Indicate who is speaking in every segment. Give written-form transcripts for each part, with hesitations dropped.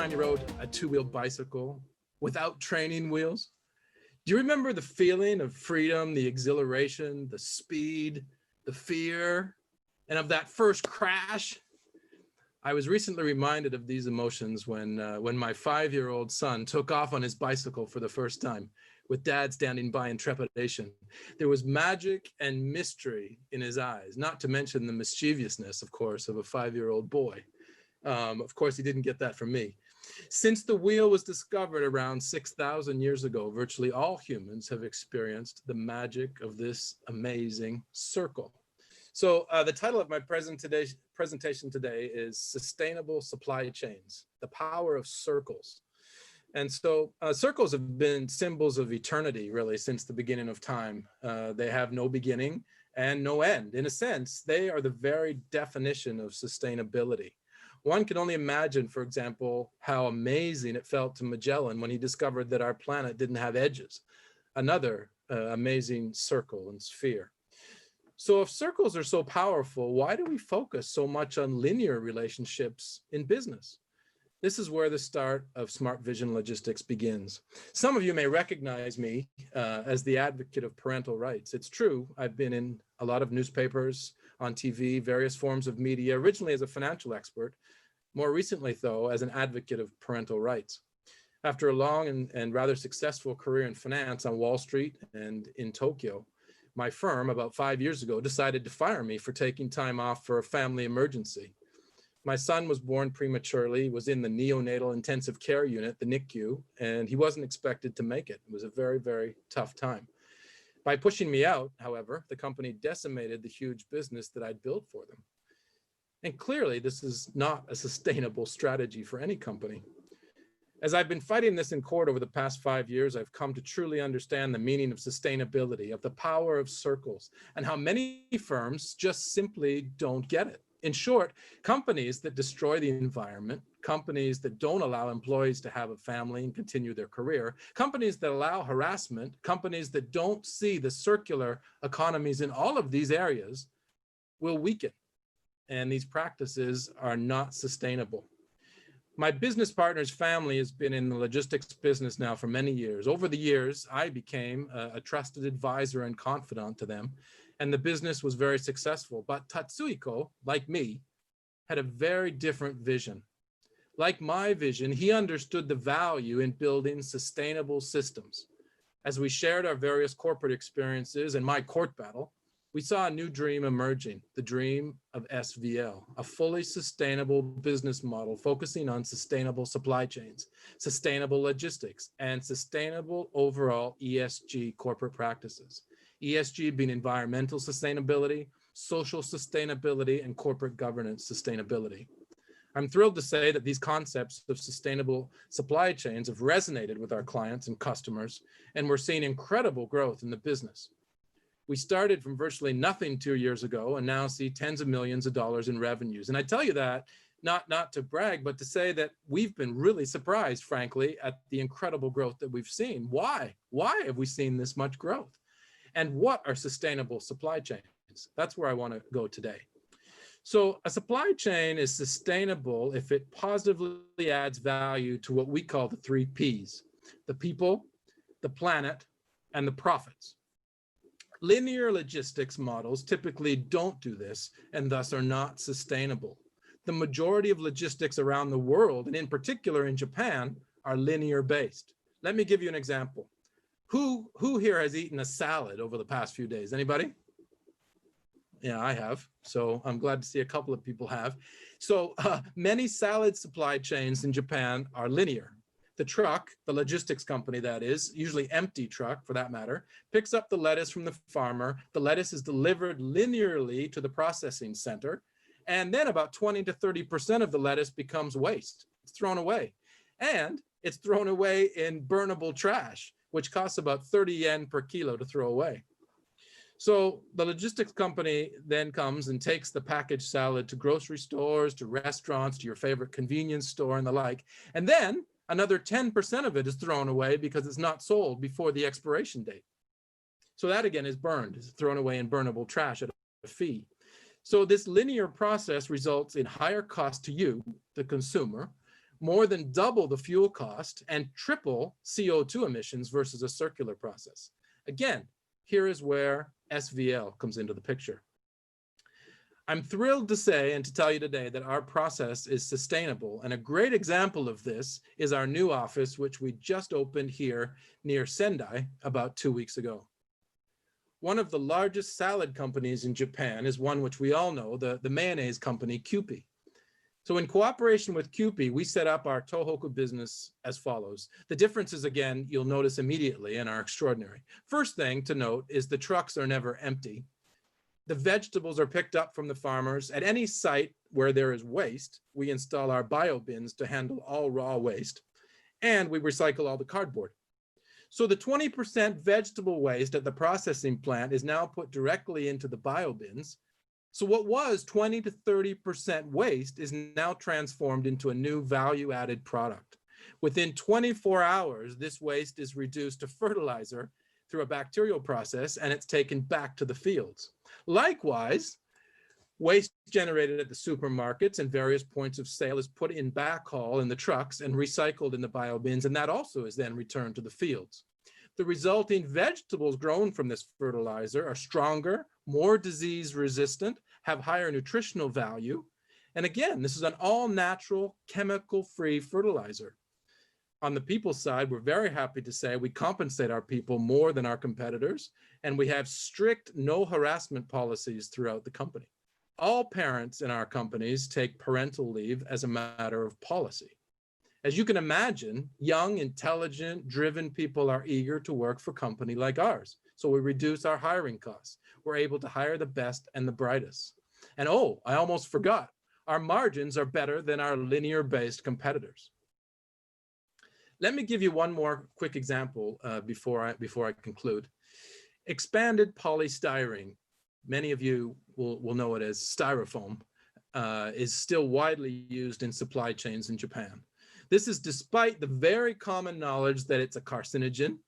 Speaker 1: time you rode a two-wheeled bicycle without training wheels? Do you remember the feeling of freedom, the exhilaration, the speed, the fear, and of that first crash? I was recently reminded of these emotions when my 5-year-old son took off on his bicycle for the first time, with Dad standing by in trepidation. There was magic and mystery in his eyes, not to mention the mischievousness, of course, of a 5-year-old boy. Of course, he didn't get that from me. Since the wheel was discovered around 6,000 years ago, virtually all humans have experienced the magic of this amazing circle. So the title of my presentation today is Sustainable Supply Chains, the Power of Circles. And so circles have been symbols of eternity, really, since the beginning of time. They have no beginning and no end. In a sense, they are the very definition of sustainability. One can only imagine, for example, how amazing it felt to Magellan when he discovered that our planet didn't have edges, another amazing circle and sphere. So if circles are so powerful, why do we focus so much on linear relationships in business? This is where the start of Smart Vision Logistics begins. Some of you may recognize me as the advocate of parental rights. It's true, I've been in a lot of newspapers, on TV, various forms of media, originally as a financial expert, more recently, though, as an advocate of parental rights. After a long and rather successful career in finance on Wall Street and in Tokyo, my firm, about 5 years ago, decided to fire me for taking time off for a family emergency. My son was born prematurely, was in the neonatal intensive care unit, the NICU, and he wasn't expected to make it. It was a very, very tough time. By pushing me out, however, the company decimated the huge business that I'd built for them. And clearly, this is not a sustainable strategy for any company. As I've been fighting this in court over the past 5 years, I've come to truly understand the meaning of sustainability, of the power of circles, and how many firms just simply don't get it. In short, companies that destroy the environment, companies that don't allow employees to have a family and continue their career, companies that allow harassment, companies that don't see the circular economies in all of these areas will weaken. And these practices are not sustainable. My business partner's family has been in the logistics business now for many years. Over the years, I became a trusted advisor and confidant to them, and the business was very successful. But Tatsuhiko, like me, had a very different vision. Like my vision, he understood the value in building sustainable systems. As we shared our various corporate experiences and my court battle, we saw a new dream emerging, the dream of SVL, a fully sustainable business model focusing on sustainable supply chains, sustainable logistics, and sustainable overall ESG corporate practices. ESG being environmental sustainability, social sustainability, and corporate governance sustainability. I'm thrilled to say that these concepts of sustainable supply chains have resonated with our clients and customers, and we're seeing incredible growth in the business. We started from virtually nothing 2 years ago and now see tens of millions of dollars in revenues. And I tell you that not to brag, but to say that we've been really surprised, frankly, at the incredible growth that we've seen. Why? Why have we seen this much growth? And what are sustainable supply chains? That's where I want to go today. So a supply chain is sustainable if it positively adds value to what we call the 3 Ps, the people, the planet, and the profits. Linear logistics models typically don't do this and thus are not sustainable. The majority of logistics around the world, and in particular in Japan, are linear based. Let me give you an example. Who here has eaten a salad over the past few days? Anybody? Yeah, I have. So I'm glad to see a couple of people have. So many salad supply chains in Japan are linear. The truck, the logistics company that is, usually empty truck for that matter, picks up the lettuce from the farmer. The lettuce is delivered linearly to the processing center. And then about 20 to 30% of the lettuce becomes waste. It's thrown away. And it's thrown away in burnable trash, which costs about 30 yen per kilo to throw away. So the logistics company then comes and takes the packaged salad to grocery stores, to restaurants, to your favorite convenience store and the like. And then another 10% of it is thrown away because it's not sold before the expiration date. So that again is burned, it's thrown away in burnable trash at a fee. So this linear process results in higher cost to you, the consumer, more than double the fuel cost, and triple CO2 emissions versus a circular process. Again, here is where SVL comes into the picture. I'm thrilled to say and to tell you today that our process is sustainable, and a great example of this is our new office, which we just opened here near Sendai about 2 weeks ago. One of the largest salad companies in Japan is one which we all know, the mayonnaise company Kewpie. So in cooperation with Kewpie, we set up our Tohoku business as follows. The differences, again, you'll notice immediately and are extraordinary. First thing to note is the trucks are never empty. The vegetables are picked up from the farmers. At any site where there is waste, we install our bio bins to handle all raw waste, and we recycle all the cardboard. So the 20% vegetable waste at the processing plant is now put directly into the bio bins. So what was 20 to 30% waste is now transformed into a new value-added product. Within 24 hours, this waste is reduced to fertilizer through a bacterial process, and it's taken back to the fields. Likewise, waste generated at the supermarkets and various points of sale is put in backhaul in the trucks and recycled in the bio bins, and that also is then returned to the fields. The resulting vegetables grown from this fertilizer are stronger, more disease resistant, have higher nutritional value. And again, this is an all-natural, chemical-free fertilizer. On the people side, we're very happy to say we compensate our people more than our competitors, and we have strict no harassment policies throughout the company. All parents in our companies take parental leave as a matter of policy. As you can imagine, young, intelligent, driven people are eager to work for a company like ours. So we reduce our hiring costs. We're able to hire the best and the brightest. And oh, I almost forgot, our margins are better than our linear-based competitors. Let me give you one more quick example before I conclude. Expanded polystyrene, many of you will know it as styrofoam, is still widely used in supply chains in Japan. This is despite the very common knowledge that it's a carcinogen,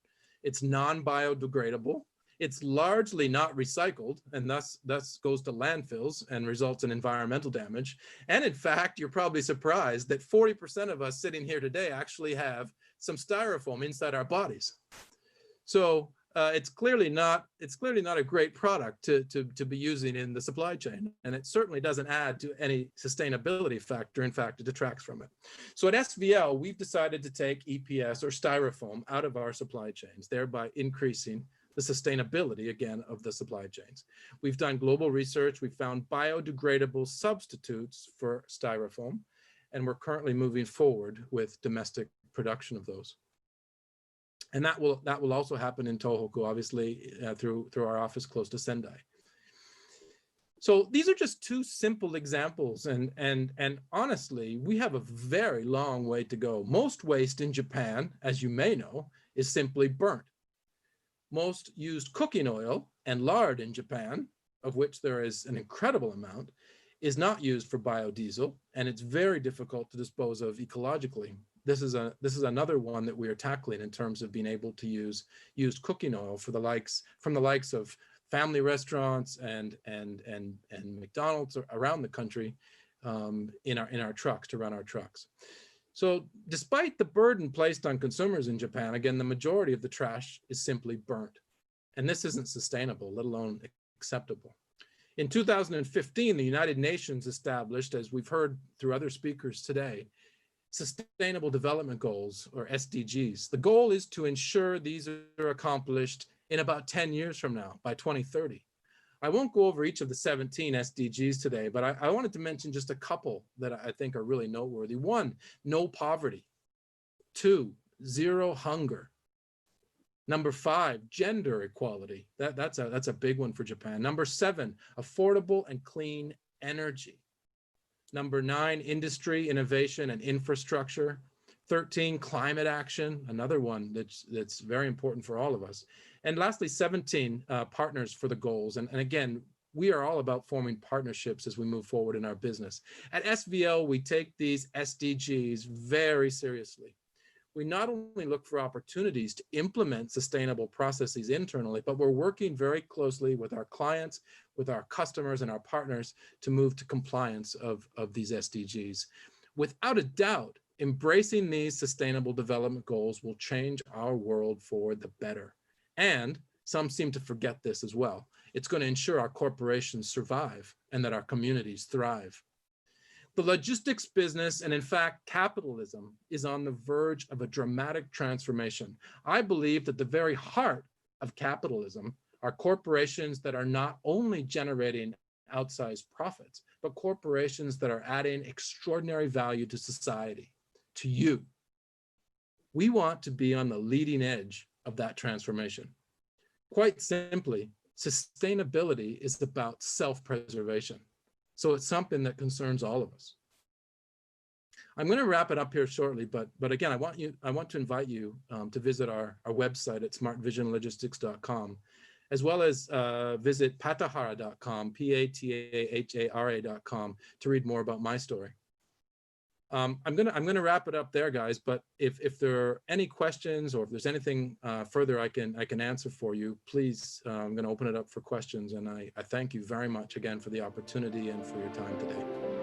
Speaker 1: it's non-biodegradable, it's largely not recycled, and thus goes to landfills and results in environmental damage. And in fact, you're probably surprised that 40% of us sitting here today actually have some styrofoam inside our bodies. So it's clearly not a great product to be using in the supply chain, and it certainly doesn't add to any sustainability factor. In fact, it detracts from it. So at SVL, we've decided to take EPS or styrofoam out of our supply chains, thereby increasing the sustainability, again, of the supply chains. We've done global research. We've found biodegradable substitutes for styrofoam, and we're currently moving forward with domestic production of those. And that will also happen in Tohoku, obviously, through our office close to Sendai. So these are just two simple examples, and honestly, we have a very long way to go. Most waste in Japan, as you may know, is simply burnt. Most used cooking oil and lard in Japan, of which there is an incredible amount, is not used for biodiesel, and it's very difficult to dispose of ecologically. This is another one that we are tackling in terms of being able to use used cooking oil from the likes of family restaurants and McDonald's around the country in our trucks, to run our trucks. So despite the burden placed on consumers in Japan, again, the majority of the trash is simply burnt. And this isn't sustainable, let alone acceptable. In 2015, the United Nations established, as we've heard through other speakers today, Sustainable Development Goals, or SDGs. The goal is to ensure these are accomplished in about 10 years from now, by 2030. I won't go over each of the 17 SDGs today, but I wanted to mention just a couple that I think are really noteworthy. 1, no poverty. 2, zero hunger. Number 5, gender equality. That's a big one for Japan. Number 7, affordable and clean energy. Number 9, industry, innovation, and infrastructure. 13, climate action, another one that's very important for all of us. And lastly, 17, partners for the goals. And again, we are all about forming partnerships as we move forward in our business. At SVL, we take these SDGs very seriously. We not only look for opportunities to implement sustainable processes internally, but we're working very closely with our clients, with our customers and our partners to move to compliance of these SDGs. Without a doubt, embracing these sustainable development goals will change our world for the better. And some seem to forget this as well. It's going to ensure our corporations survive and that our communities thrive. The logistics business, and in fact, capitalism, is on the verge of a dramatic transformation. I believe that the very heart of capitalism are corporations that are not only generating outsized profits, but corporations that are adding extraordinary value to society, to you. We want to be on the leading edge of that transformation. Quite simply, sustainability is about self-preservation. So it's something that concerns all of us. I'm going to wrap it up here shortly, but again, I want to invite you to visit our website at smartvisionlogistics.com, as well as visit patahara.com, patahara.com, to read more about my story. I'm gonna wrap it up there, guys. But if there are any questions, or if there's anything further I can answer for you, please, I'm gonna open it up for questions. And I thank you very much again for the opportunity and for your time today.